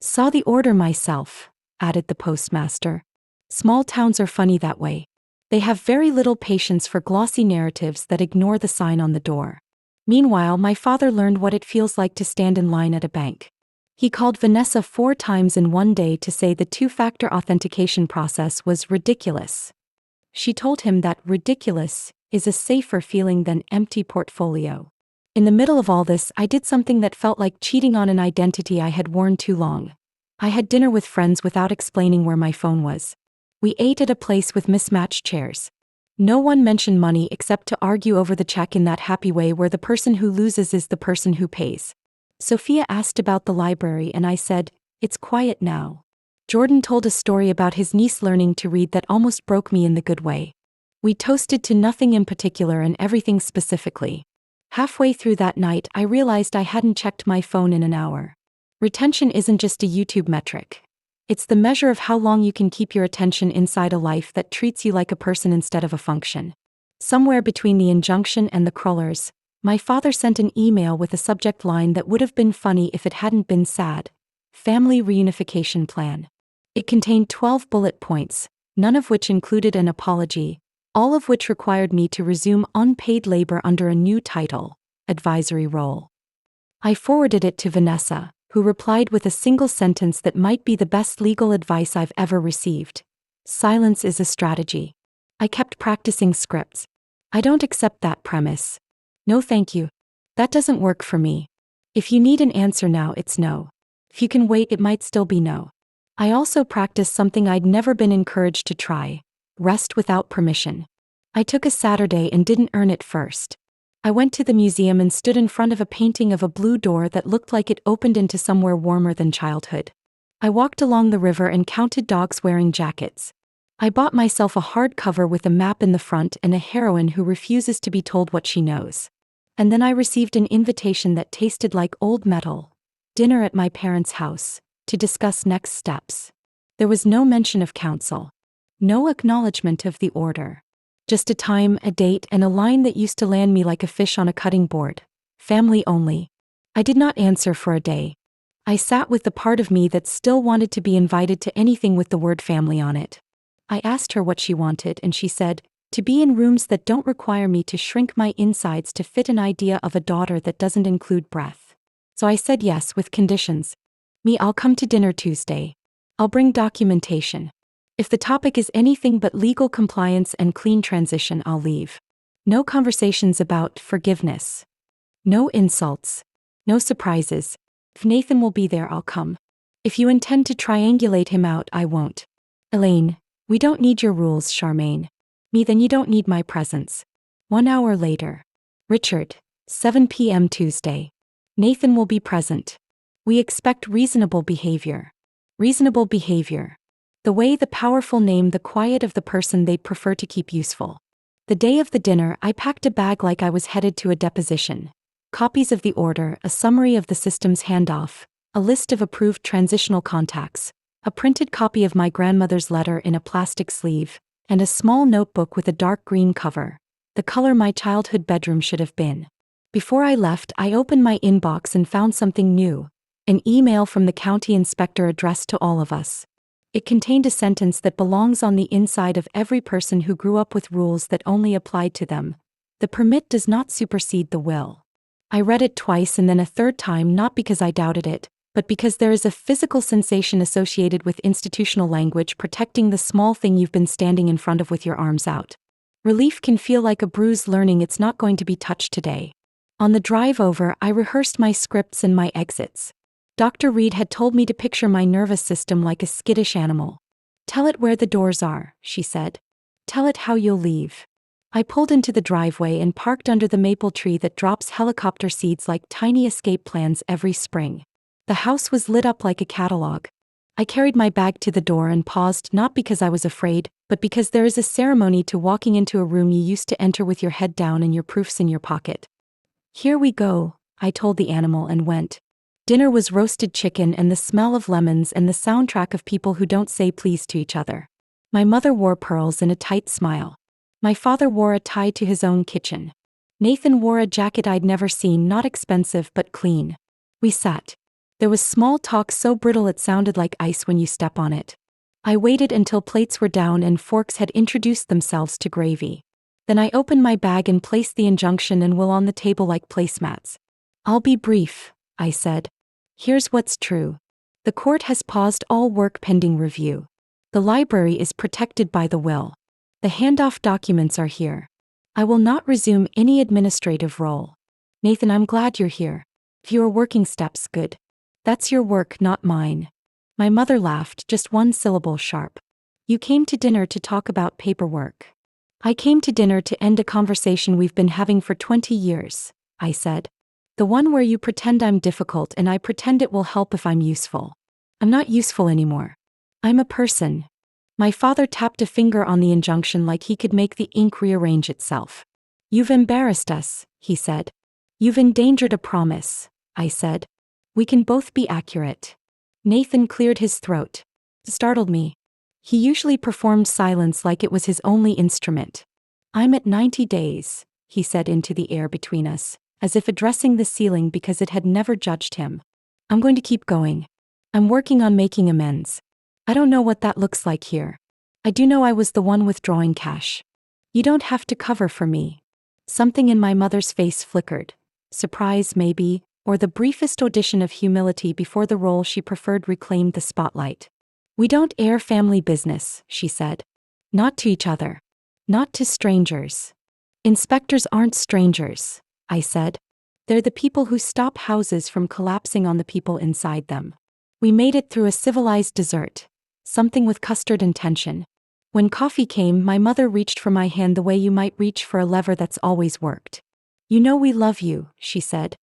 Saw the order myself, added the postmaster. Small towns are funny that way. They have very little patience for glossy narratives that ignore the sign on the door. Meanwhile, my father learned what it feels like to stand in line at a bank. He called Vanessa 4 times in one day to say the 2-factor authentication process was ridiculous. She told him that ridiculous is a safer feeling than empty portfolio. In the middle of all this, I did something that felt like cheating on an identity I had worn too long. I had dinner with friends without explaining where my phone was. We ate at a place with mismatched chairs. No one mentioned money except to argue over the check in that happy way where the person who loses is the person who pays. Sophia asked about the library and I said, "It's quiet now." Jordan told a story about his niece learning to read that almost broke me in the good way. We toasted to nothing in particular and everything specifically. Halfway through that night, I realized I hadn't checked my phone in an hour. Retention isn't just a YouTube metric. It's the measure of how long you can keep your attention inside a life that treats you like a person instead of a function. Somewhere between the injunction and the crullers, my father sent an email with a subject line that would have been funny if it hadn't been sad. Family reunification plan. It contained 12 bullet points, none of which included an apology, all of which required me to resume unpaid labor under a new title, advisory role. I forwarded it to Vanessa, who replied with a single sentence that might be the best legal advice I've ever received. Silence is a strategy. I kept practicing scripts. I don't accept that premise. No thank you. That doesn't work for me. If you need an answer now, it's no. If you can wait, it might still be no. I also practiced something I'd never been encouraged to try. Rest without permission. I took a Saturday and didn't earn it first. I went to the museum and stood in front of a painting of a blue door that looked like it opened into somewhere warmer than childhood. I walked along the river and counted dogs wearing jackets. I bought myself a hardcover with a map in the front and a heroine who refuses to be told what she knows. And then I received an invitation that tasted like old metal. Dinner at my parents' house, to discuss next steps. There was no mention of counsel. No acknowledgement of the order. Just a time, a date, and a line that used to land me like a fish on a cutting board. Family only. I did not answer for a day. I sat with the part of me that still wanted to be invited to anything with the word family on it. I asked her what she wanted and she said, to be in rooms that don't require me to shrink my insides to fit an idea of a daughter that doesn't include breath. So I said yes with conditions. I'll come to dinner Tuesday. I'll bring documentation. If the topic is anything but legal compliance and clean transition, I'll leave. No conversations about forgiveness. No insults. No surprises. If Nathan will be there, I'll come. If you intend to triangulate him out, I won't. Elaine, we don't need your rules, Charmaine. Then you don't need my presence. 1 hour later. Richard, 7 p.m. Tuesday. Nathan will be present. We expect reasonable behavior. Reasonable behavior. The way the powerful name the quiet of the person they'd prefer to keep useful. The day of the dinner, I packed a bag like I was headed to a deposition. Copies of the order, a summary of the system's handoff, a list of approved transitional contacts, a printed copy of my grandmother's letter in a plastic sleeve, and a small notebook with a dark green cover, the color my childhood bedroom should have been. Before I left, I opened my inbox and found something new, an email from the county inspector addressed to all of us. It contained a sentence that belongs on the inside of every person who grew up with rules that only applied to them. The permit does not supersede the will. I read it twice and then a third time, not because I doubted it, but because there is a physical sensation associated with institutional language protecting the small thing you've been standing in front of with your arms out. Relief can feel like a bruise learning it's not going to be touched today. On the drive over, I rehearsed my scripts and my exits. Dr. Reed had told me to picture my nervous system like a skittish animal. Tell it where the doors are, she said. Tell it how you'll leave. I pulled into the driveway and parked under the maple tree that drops helicopter seeds like tiny escape plans every spring. The house was lit up like a catalog. I carried my bag to the door and paused, not because I was afraid, but because there is a ceremony to walking into a room you used to enter with your head down and your proofs in your pocket. Here we go, I told the animal and went. Dinner was roasted chicken and the smell of lemons and the soundtrack of people who don't say please to each other. My mother wore pearls and a tight smile. My father wore a tie to his own kitchen. Nathan wore a jacket I'd never seen, not expensive but clean. We sat. There was small talk so brittle it sounded like ice when you step on it. I waited until plates were down and forks had introduced themselves to gravy. Then I opened my bag and placed the injunction and will on the table like placemats. I'll be brief, I said. Here's what's true. The court has paused all work pending review. The library is protected by the will. The handoff documents are here. I will not resume any administrative role. Nathan, I'm glad you're here. If you are working steps, good. That's your work, not mine. My mother laughed, just one syllable sharp. You came to dinner to talk about paperwork. I came to dinner to end a conversation we've been having for 20 years, I said. The one where you pretend I'm difficult and I pretend it will help if I'm useful. I'm not useful anymore. I'm a person. My father tapped a finger on the injunction like he could make the ink rearrange itself. You've embarrassed us, he said. You've endangered a promise, I said. We can both be accurate. Nathan cleared his throat. It startled me. He usually performed silence like it was his only instrument. I'm at 90 days, he said into the air between us, as if addressing the ceiling because it had never judged him. I'm going to keep going. I'm working on making amends. I don't know what that looks like here. I do know I was the one withdrawing cash. You don't have to cover for me. Something in my mother's face flickered. Surprise, maybe, or the briefest audition of humility before the role she preferred reclaimed the spotlight. We don't air family business, she said. Not to each other. Not to strangers. Inspectors aren't strangers, I said. They're the people who stop houses from collapsing on the people inside them. We made it through a civilized dessert. Something with custard and tension. When coffee came, my mother reached for my hand the way you might reach for a lever that's always worked. You know we love you, she said.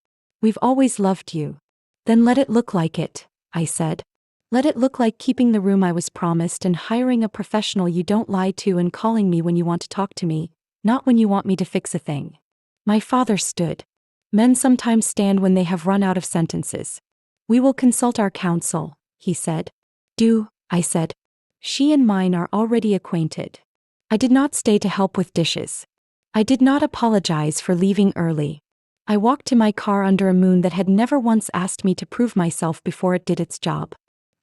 We've always loved you. Then let it look like it, I said. Let it look like keeping the room I was promised and hiring a professional you don't lie to and calling me when you want to talk to me, not when you want me to fix a thing. My father stood. Men sometimes stand when they have run out of sentences. We will consult our counsel, he said. Do, I said. She and mine are already acquainted. I did not stay to help with dishes. I did not apologize for leaving early. I walked to my car under a moon that had never once asked me to prove myself before it did its job.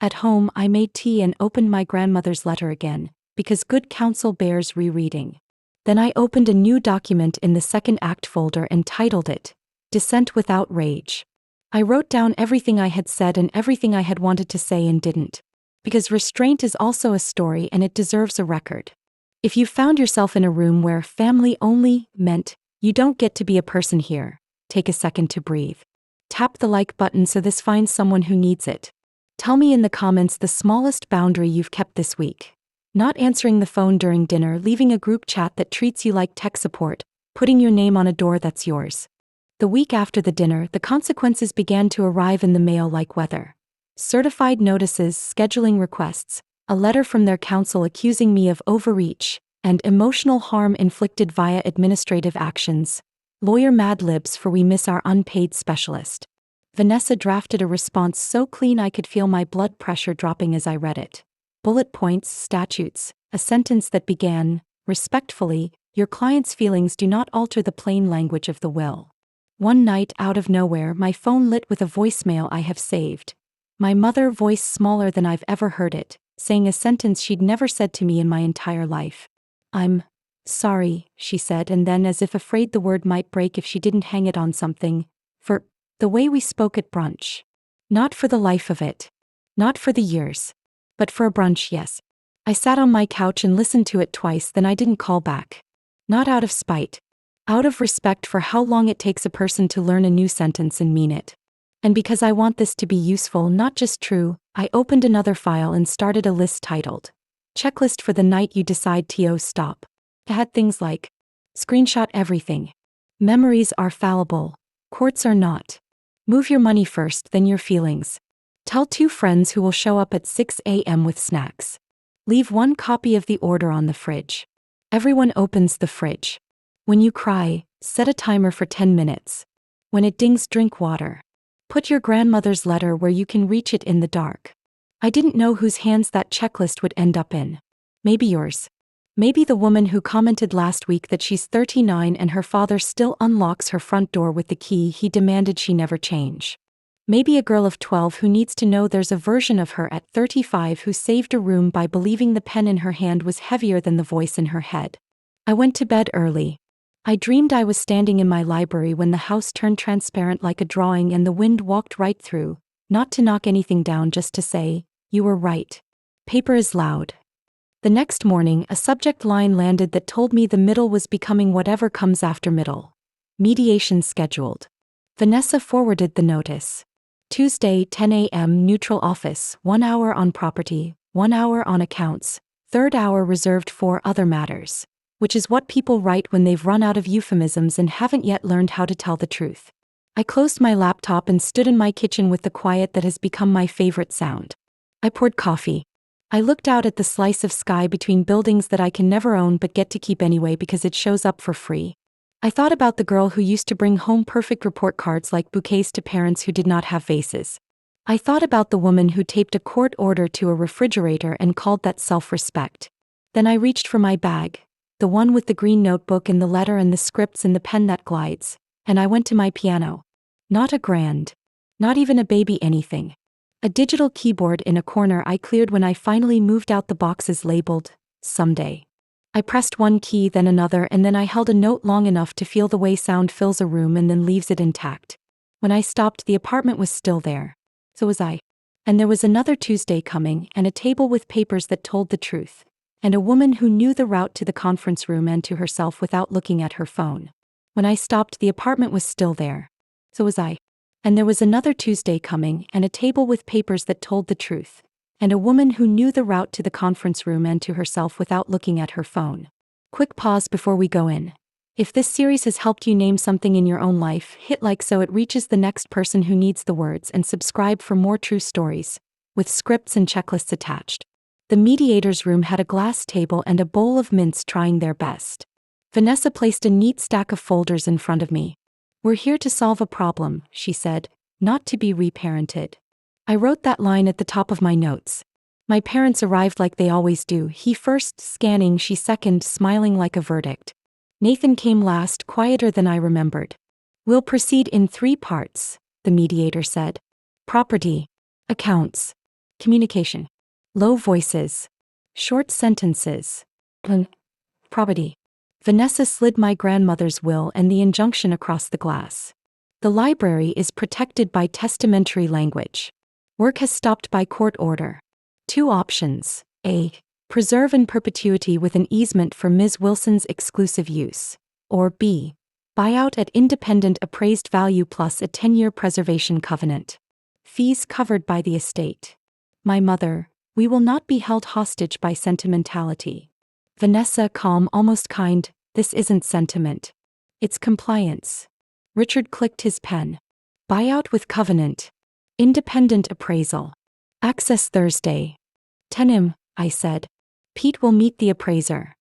At home, I made tea and opened my grandmother's letter again, because good counsel bears rereading. Then I opened a new document in the second act folder and titled it, Dissent Without Rage. I wrote down everything I had said and everything I had wanted to say and didn't. Because restraint is also a story and it deserves a record. If you found yourself in a room where family only meant you don't get to be a person here, take a second to breathe. Tap the like button so this finds someone who needs it. Tell me in the comments the smallest boundary you've kept this week. Not answering the phone during dinner, leaving a group chat that treats you like tech support, putting your name on a door that's yours. The week after the dinner, the consequences began to arrive in the mail like weather. Certified notices, scheduling requests, a letter from their counsel accusing me of overreach, and emotional harm inflicted via administrative actions. Lawyer Mad Libs for we miss our unpaid specialist. Vanessa drafted a response so clean I could feel my blood pressure dropping as I read it. Bullet points, statutes, a sentence that began, respectfully, your client's feelings do not alter the plain language of the will. One night, out of nowhere, my phone lit with a voicemail I have saved. My mother, voice smaller than I've ever heard it, saying a sentence she'd never said to me in my entire life. I'm sorry, she said, and then, as if afraid the word might break if she didn't hang it on something, for the way we spoke at brunch. Not for the life of it. Not for the years. But for a brunch, yes. I sat on my couch and listened to it twice, then I didn't call back. Not out of spite. Out of respect for how long it takes a person to learn a new sentence and mean it. And because I want this to be useful, not just true, I opened another file and started a list titled, Checklist for the Night You Decide to Stop. It had things like, screenshot everything. Memories are fallible. Courts are not. Move your money first, then your feelings. Tell 2 friends who will show up at 6 a.m. with snacks. Leave 1 copy of the order on the fridge. Everyone opens the fridge. When you cry, set a timer for 10 minutes. When it dings, drink water. Put your grandmother's letter where you can reach it in the dark. I didn't know whose hands that checklist would end up in. Maybe yours. Maybe the woman who commented last week that she's 39 and her father still unlocks her front door with the key he demanded she never change. Maybe a girl of 12 who needs to know there's a version of her at 35 who saved a room by believing the pen in her hand was heavier than the voice in her head. I went to bed early. I dreamed I was standing in my library when the house turned transparent like a drawing and the wind walked right through, not to knock anything down, just to say, you were right. Paper is loud. The next morning, a subject line landed that told me the middle was becoming whatever comes after middle. Mediation scheduled. Vanessa forwarded the notice. Tuesday, 10 a.m. neutral office, 1 hour on property, 1 hour on accounts, 3rd hour reserved for other matters. Which is what people write when they've run out of euphemisms and haven't yet learned how to tell the truth. I closed my laptop and stood in my kitchen with the quiet that has become my favorite sound. I poured coffee. I looked out at the slice of sky between buildings that I can never own but get to keep anyway because it shows up for free. I thought about the girl who used to bring home perfect report cards like bouquets to parents who did not have vases. I thought about the woman who taped a court order to a refrigerator and called that self-respect. Then I reached for my bag, the one with the green notebook and the letter and the scripts and the pen that glides, and I went to my piano. Not a grand. Not even a baby anything. A digital keyboard in a corner I cleared when I finally moved out the boxes labeled, Someday. I pressed one key, then another, and then I held a note long enough to feel the way sound fills a room and then leaves it intact. When I stopped, the apartment was still there. So was I. And there was another Tuesday coming, and a table with papers that told the truth. And a woman who knew the route to the conference room and to herself without looking at her phone. When I stopped, the apartment was still there. So was I. And there was another Tuesday coming, and a table with papers that told the truth. And a woman who knew the route to the conference room and to herself without looking at her phone. Quick pause before we go in. If this series has helped you name something in your own life, hit like so it reaches the next person who needs the words, and subscribe for more true stories, with scripts and checklists attached. The mediator's room had a glass table and a bowl of mints trying their best. Vanessa placed a neat stack of folders in front of me. We're here to solve a problem, she said, not to be reparented. I wrote that line at the top of my notes. My parents arrived like they always do, he first, scanning, she second, smiling like a verdict. Nathan came last, quieter than I remembered. We'll proceed in 3 parts, the mediator said. Property. Accounts. Communication. Low voices. Short sentences. Property. Vanessa slid my grandmother's will and the injunction across the glass. The library is protected by testamentary language. Work has stopped by court order. 2 options. A. Preserve in perpetuity with an easement for Ms. Wilson's exclusive use. Or B. Buyout at independent appraised value plus a 10-year preservation covenant. Fees covered by the estate. My mother, we will not be held hostage by sentimentality. Vanessa, calm, almost kind, this isn't sentiment. It's compliance. Richard clicked his pen. Buyout with covenant. Independent appraisal. Access Thursday. 10 am, I said. Pete will meet the appraiser.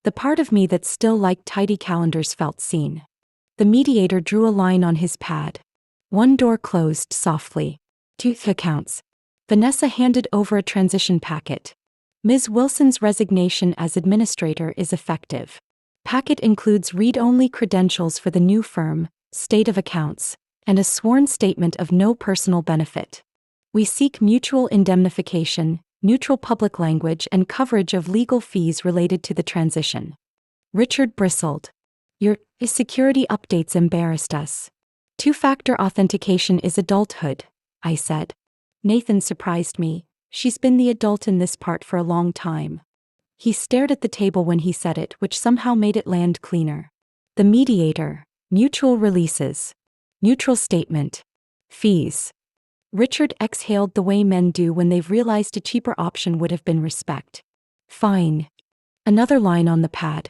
The part of me that still liked tidy calendars felt seen. The mediator drew a line on his pad. 1 door closed softly. 2 accounts. Vanessa handed over a transition packet. Ms. Wilson's resignation as administrator is effective. Packet includes read-only credentials for the new firm, state of accounts, and a sworn statement of no personal benefit. We seek mutual indemnification, neutral public language, and coverage of legal fees related to the transition. Richard bristled. Your security updates embarrassed us. 2-factor authentication is adulthood, I said. Nathan surprised me. She's been the adult in this part for a long time. He stared at the table when he said it, which somehow made it land cleaner. The mediator. Mutual releases. Neutral statement. Fees. Richard exhaled the way men do when they've realized a cheaper option would have been respect. Fine. Another line on the pad.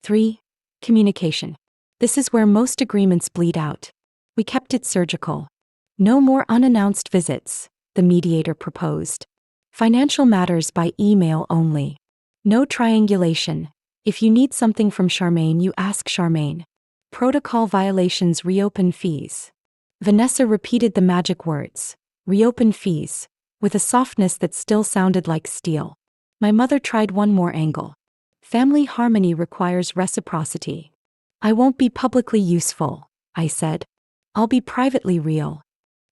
3. Communication. This is where most agreements bleed out. We kept it surgical. No more unannounced visits, the mediator proposed. Financial matters by email only. No triangulation. If you need something from Charmaine, you ask Charmaine. Protocol violations reopen fees. Vanessa repeated the magic words. Reopen fees. With a softness that still sounded like steel. My mother tried one more angle. Family harmony requires reciprocity. I won't be publicly useful, I said. I'll be privately real.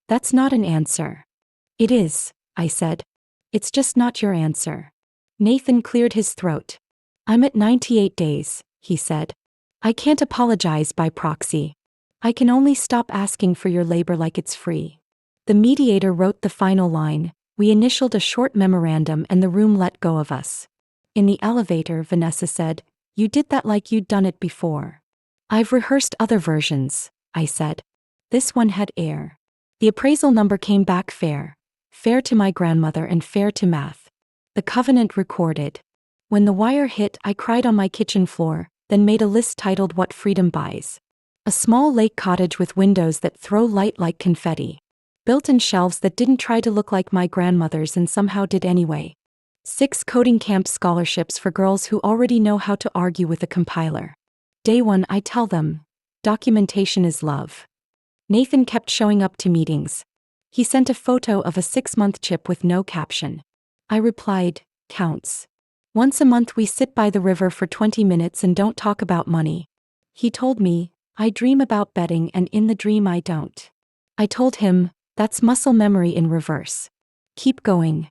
That's not an answer. It is, I said. It's just not your answer. Nathan cleared his throat. I'm at 98 days, he said. I can't apologize by proxy. I can only stop asking for your labor like it's free. The mediator wrote the final line. We initialed a short memorandum and the room let go of us. In the elevator, Vanessa said, You did that like you'd done it before. I've rehearsed other versions, I said. This one had air. The appraisal number came back fair. Fair to my grandmother and fair to math. The covenant recorded. When the wire hit, I cried on my kitchen floor, then made a list titled What Freedom Buys. A small lake cottage with windows that throw light like confetti. Built-in shelves that didn't try to look like my grandmother's and somehow did anyway. 6 coding camp scholarships for girls who already know how to argue with a compiler. Day 1, I tell them, documentation is love. Nathan kept showing up to meetings. He sent a photo of a 6-month chip with no caption. I replied, counts. Once a month we sit by the river for 20 minutes and don't talk about money. He told me, I dream about betting and in the dream I don't. I told him, that's muscle memory in reverse. Keep going.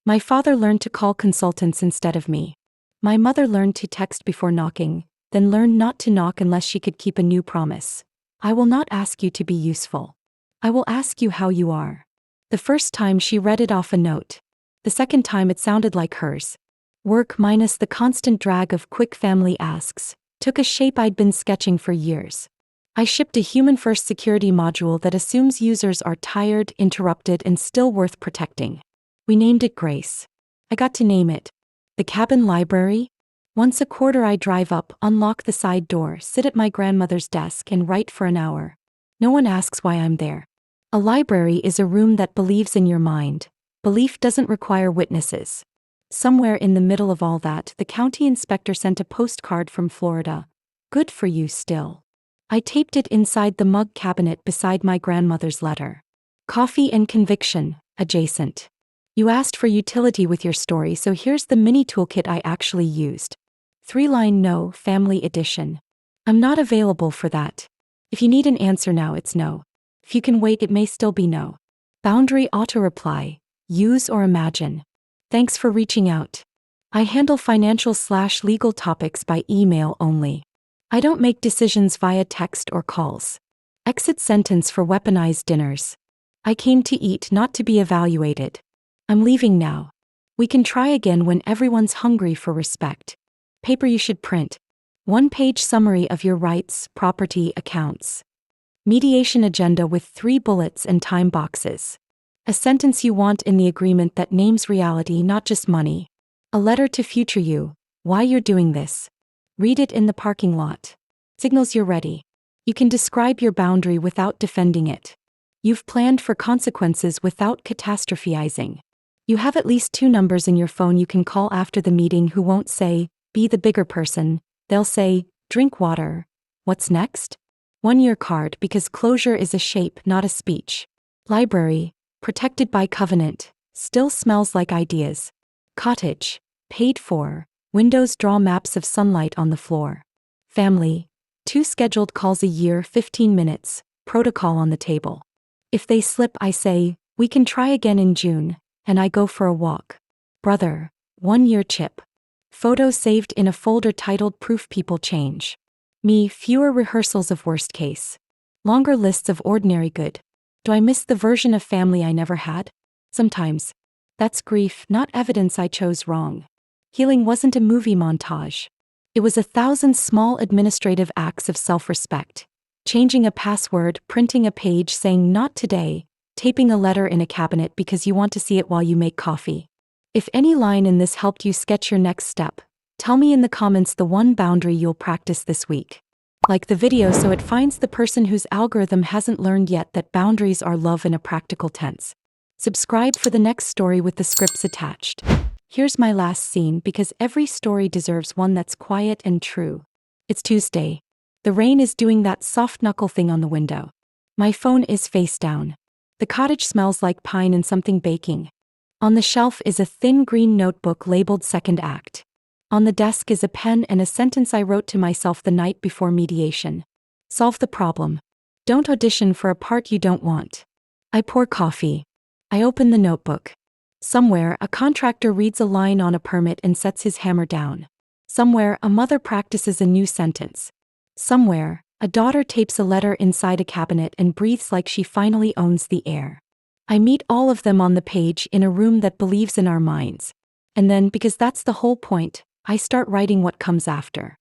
My father learned to call consultants instead of me. My mother learned to text before knocking, then learned not to knock unless she could keep a new promise. I will not ask you to be useful. I will ask you how you are. The first time she read it off a note. The second time it sounded like hers. Work minus the constant drag of quick family asks, took a shape I'd been sketching for years. I shipped a human-first security module that assumes users are tired, interrupted, and still worth protecting. We named it Grace. I got to name it. The cabin library? Once a quarter I drive up, unlock the side door, sit at my grandmother's desk and write for an hour. No one asks why I'm there. A library is a room that believes in your mind. Belief doesn't require witnesses. Somewhere in the middle of all that, the county inspector sent a postcard from Florida. Good for you still. I taped it inside the mug cabinet beside my grandmother's letter. Coffee and conviction, adjacent. You asked for utility with your story, so here's the mini toolkit I actually used. 3-line no, family edition. I'm not available for that. If you need an answer now, it's no. If you can wait, it may still be no. Boundary auto-reply. Use or imagine. Thanks for reaching out. I handle financial/legal topics by email only. I don't make decisions via text or calls. Exit sentence for weaponized dinners. I came to eat, not to be evaluated. I'm leaving now. We can try again when everyone's hungry for respect. Paper you should print. 1-page summary of your rights, property, accounts. Mediation agenda with 3 bullets and time boxes. A sentence you want in the agreement that names reality, not just money. A letter to future you, why you're doing this. Read it in the parking lot. Signals you're ready. You can describe your boundary without defending it. You've planned for consequences without catastrophizing. You have at least 2 numbers in your phone you can call after the meeting who won't say, be the bigger person. They'll say, drink water. What's next? 1-year card, because closure is a shape, not a speech. Library, protected by covenant, still smells like ideas. Cottage, paid for, windows draw maps of sunlight on the floor. Family, 2 scheduled calls a year, 15 minutes, protocol on the table. If they slip, I say, we can try again in June, and I go for a walk. Brother, 1-year chip. Photo saved in a folder titled Proof People Change. Me, fewer rehearsals of worst case. Longer lists of ordinary good. Do I miss the version of family I never had? Sometimes. That's grief, not evidence I chose wrong. Healing wasn't a movie montage. It was 1,000 small administrative acts of self-respect. Changing a password, printing a page saying not today, taping a letter in a cabinet because you want to see it while you make coffee. If any line in this helped you sketch your next step, tell me in the comments the one boundary you'll practice this week. Like the video so it finds the person whose algorithm hasn't learned yet that boundaries are love in a practical tense. Subscribe for the next story with the scripts attached. Here's my last scene because every story deserves one that's quiet and true. It's Tuesday. The rain is doing that soft knuckle thing on the window. My phone is face down. The cottage smells like pine and something baking. On the shelf is a thin green notebook labeled Second Act. On the desk is a pen and a sentence I wrote to myself the night before mediation. Solve the problem. Don't audition for a part you don't want. I pour coffee. I open the notebook. Somewhere, a contractor reads a line on a permit and sets his hammer down. Somewhere, a mother practices a new sentence. Somewhere, a daughter tapes a letter inside a cabinet and breathes like she finally owns the air. I meet all of them on the page in a room that believes in our minds. And then, because that's the whole point, I start writing what comes after.